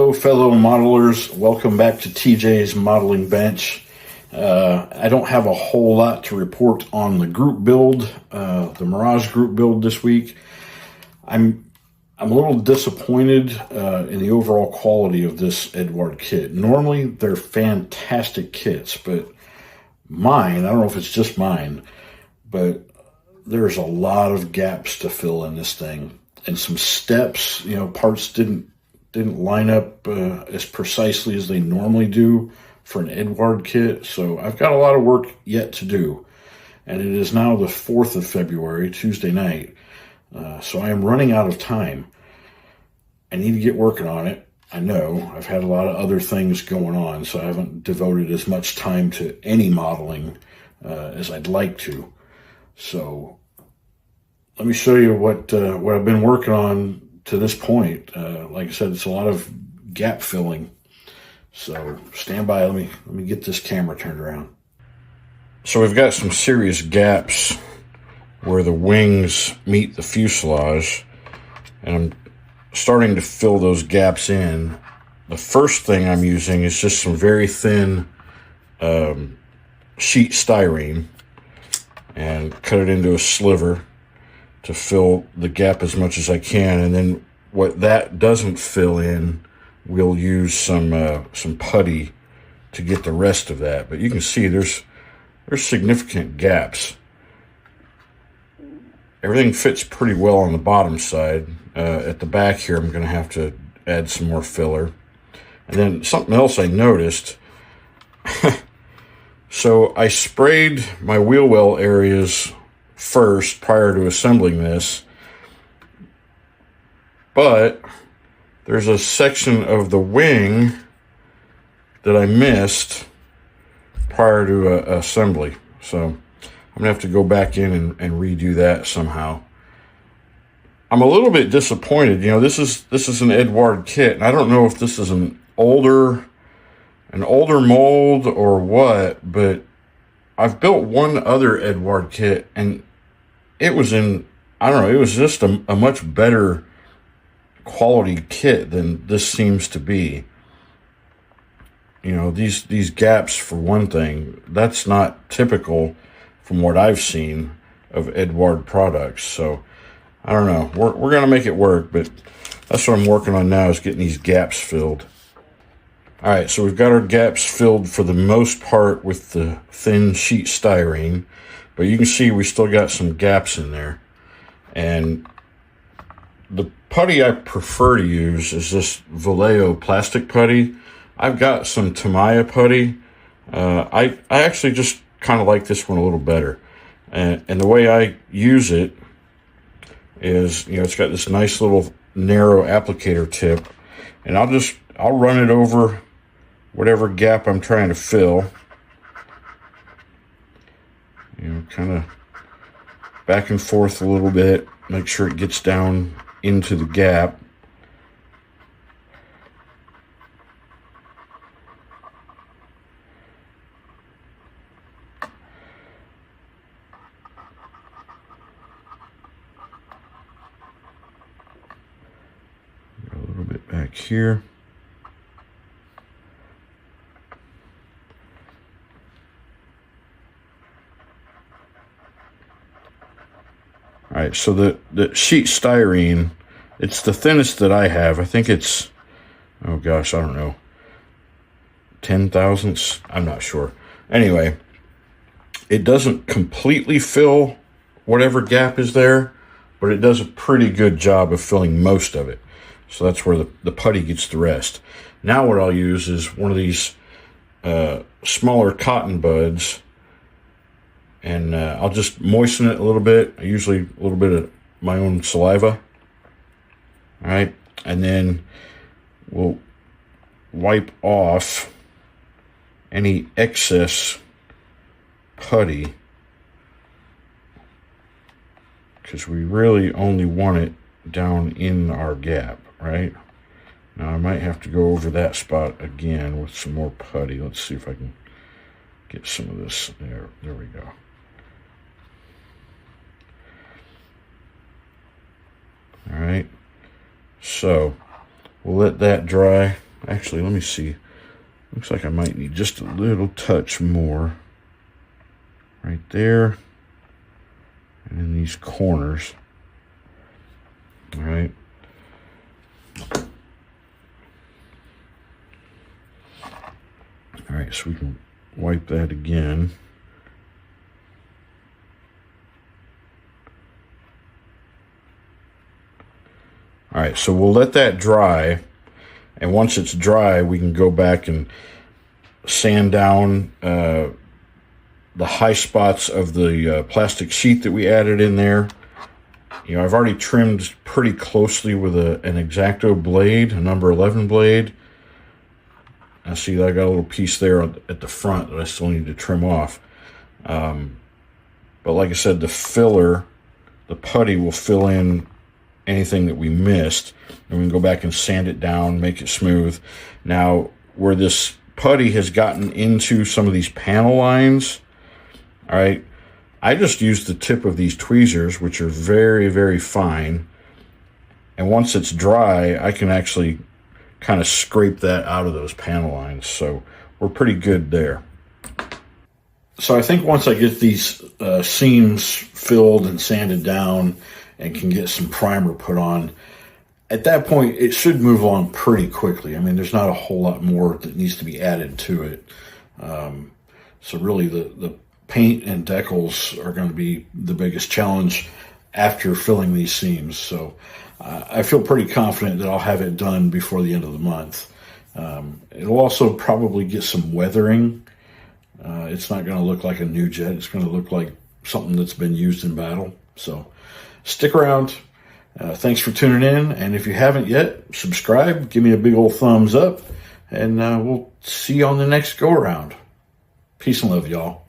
Hello, fellow modelers. Welcome back to TJ's Modeling Bench. I don't have a whole lot to report on the group build, the Mirage group build this week. I'm a little disappointed in the overall quality of this Eduard kit. Normally, they're fantastic kits, but mine, I don't know if it's just mine, but there's a lot of gaps to fill in this thing. And some steps, parts didn't line up as precisely as they normally do for an Eduard kit. So I've got a lot of work yet to do. And it is now the 4th of February, Tuesday night. So I am running out of time. I need to get working on it. I know I've had a lot of other things going on, so I haven't devoted as much time to any modeling as I'd like to. So let me show you what I've been working on to this point. Like I said, it's a lot of gap filling. So stand by. Let me get this camera turned around. So we've got some serious gaps where the wings meet the fuselage, and I'm starting to fill those gaps in. The first thing I'm using is just some very thin sheet styrene, and cut it into a sliver to fill the gap as much as I can. And then what that doesn't fill in, we'll use some putty to get the rest of that. But you can see there's significant gaps. Everything fits pretty well on the bottom side. At the back here, I'm going to have to add some more filler. And then something else I noticed. So I sprayed my wheel well areas first prior to assembling this, but there's a section of the wing that I missed prior to assembly. So I'm gonna have to go back in and redo that somehow. I'm a little bit disappointed. This is an Eduard kit, and I don't know if this is an older mold or what, but I've built one other Eduard kit, and it was it was just a much better quality kit than this seems to be. These gaps, for one thing, that's not typical from what I've seen of Eduard products. So I don't know. We're going to make it work, but that's what I'm working on now, is getting these gaps filled. All right, so we've got our gaps filled for the most part with the thin sheet styrene, but you can see we still got some gaps in there. And the putty I prefer to use is this Vallejo plastic putty. I've got some Tamiya putty. I actually just kind of like this one a little better. And the way I use it is, it's got this nice little narrow applicator tip, and I'll run it over whatever gap I'm trying to fill. Kind of back and forth a little bit, make sure it gets down into the gap. A little bit back here. All right, so the sheet styrene, it's the thinnest that I have. I think it's, oh gosh, I don't know, 10 thousandths? I'm not sure. Anyway, it doesn't completely fill whatever gap is there, but it does a pretty good job of filling most of it. So that's where the putty gets the rest. Now what I'll use is one of these smaller cotton buds, and I'll just moisten it a little bit, usually a little bit of my own saliva. All right, and then we'll wipe off any excess putty, because we really only want it down in our gap, right? Now I might have to go over that spot again with some more putty. Let's see if I can get some of this there. There we go. All right, so we'll let that dry. Actually, let me see. Looks like I might need just a little touch more. Right there. And in these corners. All right. All right, so we can wipe that again. All right, so we'll let that dry. And once it's dry, we can go back and sand down the high spots of the plastic sheet that we added in there. You know, I've already trimmed pretty closely with an X-Acto blade, a number 11 blade. I see that I got a little piece there at the front that I still need to trim off. But like I said, the filler, the putty will fill in anything that we missed, and we can go back and sand it down, make it smooth. Now, where this putty has gotten into some of these panel lines, all right, I just used the tip of these tweezers, which are very, very fine. And once it's dry, I can actually kind of scrape that out of those panel lines. So we're pretty good there. So I think once I get these seams filled and sanded down and can get some primer put on, at that point, it should move along pretty quickly. I mean, there's not a whole lot more that needs to be added to it. So really the paint and decals are going to be the biggest challenge after filling these seams. So I feel pretty confident that I'll have it done before the end of the month. It'll also probably get some weathering. It's not going to look like a new jet. It's going to look like something that's been used in battle. So stick around. Thanks for tuning in. And if you haven't yet, subscribe, give me a big old thumbs up, and we'll see you on the next go around. Peace and love, y'all.